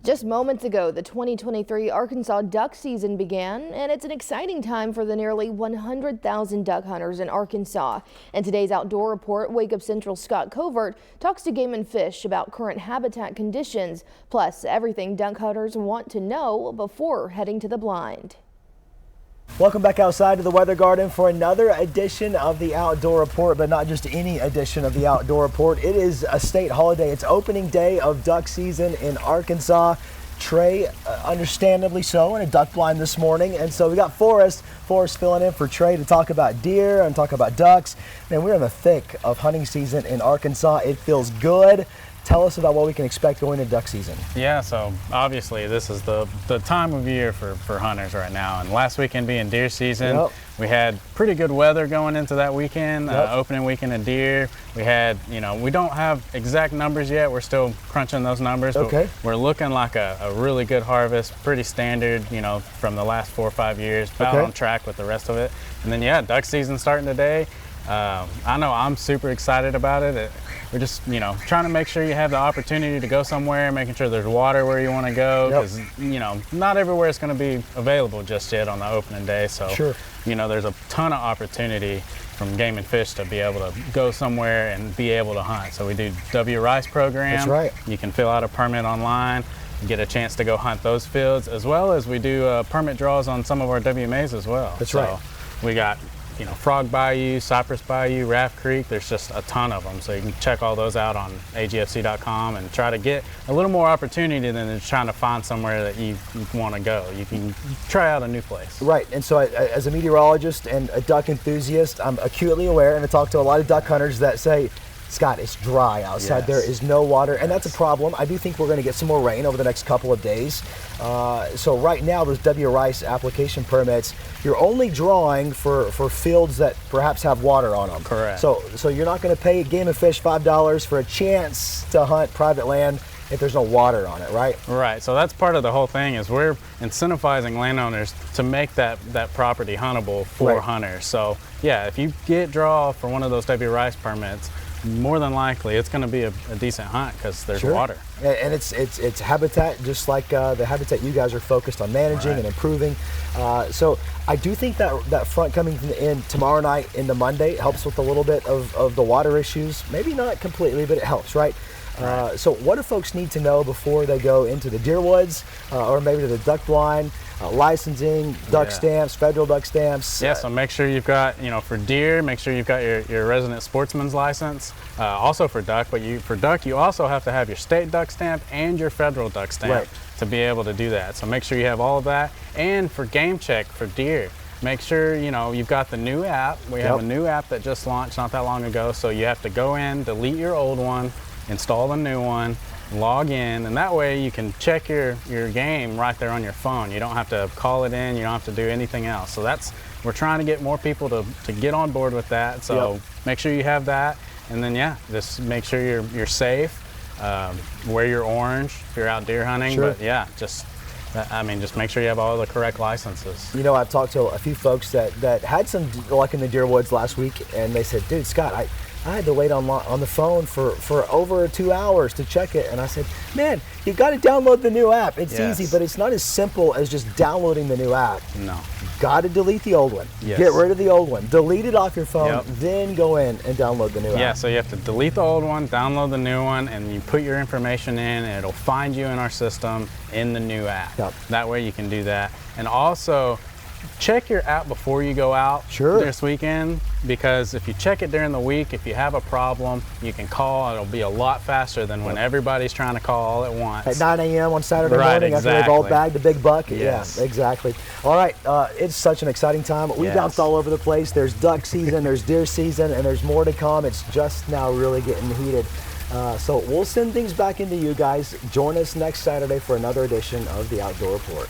Just moments ago, the 2023 Arkansas duck season began, and it's an exciting time for the nearly 100,000 duck hunters in Arkansas. In today's Outdoor Report, Wake Up Central's Skot Covert talks to Game and Fish about current habitat conditions, plus everything duck hunters want to know before heading to the blind. Welcome back outside to the Weather Garden for another edition of the Outdoor Report, but not just any edition of the Outdoor Report. It is a state holiday. It's opening day of duck season in Arkansas. Trey, understandably so, in a duck blind this morning. And so we got Forrest filling in for Trey to talk about deer and talk about ducks. Man, we're in the thick of hunting season in Arkansas. It feels good. Tell us about what we can expect going into duck season. Yeah, so obviously this is the time of year for hunters right now. And last weekend being deer season, we had pretty good weather going into that weekend, opening weekend of deer. We had, we don't have exact numbers yet. We're still crunching those numbers, but we're looking like a really good harvest, pretty standard, from the last 4 or 5 years, about on track with the rest of it. And then, yeah, duck season starting today. I know I'm super excited about it. We're just, trying to make sure you have the opportunity to go somewhere, making sure there's water where you want to go, because, not everywhere is going to be available just yet on the opening day. So, there's a ton of opportunity from Game and Fish to be able to go somewhere and be able to hunt. So we do W Rice program. That's right. You can fill out a permit online, get a chance to go hunt those fields, as well as we do permit draws on some of our WMAs as well. That's right. We got Frog Bayou, Cypress Bayou, Raft Creek. There's just a ton of them. So you can check all those out on agfc.com and try to get a little more opportunity than just trying to find somewhere that you want to go. You can try out a new place. Right. And so as a meteorologist and a duck enthusiast, I'm acutely aware, and I talk to a lot of duck hunters that say, Scott, it's dry outside. There is no water, and that's a problem. I do think we're going to get some more rain over the next couple of days. So right now, those W Rice application permits, you're only drawing for fields that perhaps have water on them. Correct. So you're not going to pay Game and Fish $5 for a chance to hunt private land if there's no water on it, right? Right. So that's part of the whole thing, is we're incentivizing landowners to make that property huntable for hunters. So yeah, if you get draw for one of those W Rice permits, more than likely it's going to be a decent hunt because there's water. And it's habitat, just like the habitat you guys are focused on managing and improving. So I do think that front coming in tomorrow night into Monday helps with a little bit of the water issues. Maybe not completely, but it helps, right? So what do folks need to know before they go into the deer woods or maybe to the duck blind? Licensing, duck stamps, federal duck stamps. Yeah, so make sure you've got, for deer, make sure you've got your resident sportsman's license. Also for duck, but for duck, you also have to have your state duck stamp and your federal duck stamp to be able to do that. So make sure you have all of that. And for game check for deer, make sure, you've got the new app. We have a new app that just launched not that long ago. So you have to go in, delete your old one, install the new one, log in, and that way you can check your game right there on your phone. You don't have to call it in, you don't have to do anything else. So we're trying to get more people to get on board with that. So make sure you have that, and then just make sure you're safe. Wear your orange if you're out deer hunting. But just make sure you have all the correct licenses. I've talked to a few folks that had some luck in the deer woods last week, and they said, dude, Scott, I had to wait on the phone for over 2 hours to check it. And I said, man, you've got to download the new app. It's easy, but it's not as simple as just downloading the new app. No. You've got to delete the old one. Get rid of the old one. Delete it off your phone, then go in and download the new app. Yeah, so you have to delete the old one, download the new one, and you put your information in, and it'll find you in our system in the new app. That way you can do that. And also, check your app before you go out this weekend, because if you check it during the week, if you have a problem, you can call. It'll be a lot faster than when everybody's trying to call all at once. At 9 a.m. on Saturday morning after they've all bagged a big buck. Yes. Yeah, exactly. All right, it's such an exciting time. We bounced all over the place. There's duck season, there's deer season, and there's more to come. It's just now really getting heated. So we'll send things back into you guys. Join us next Saturday for another edition of the Outdoor Report.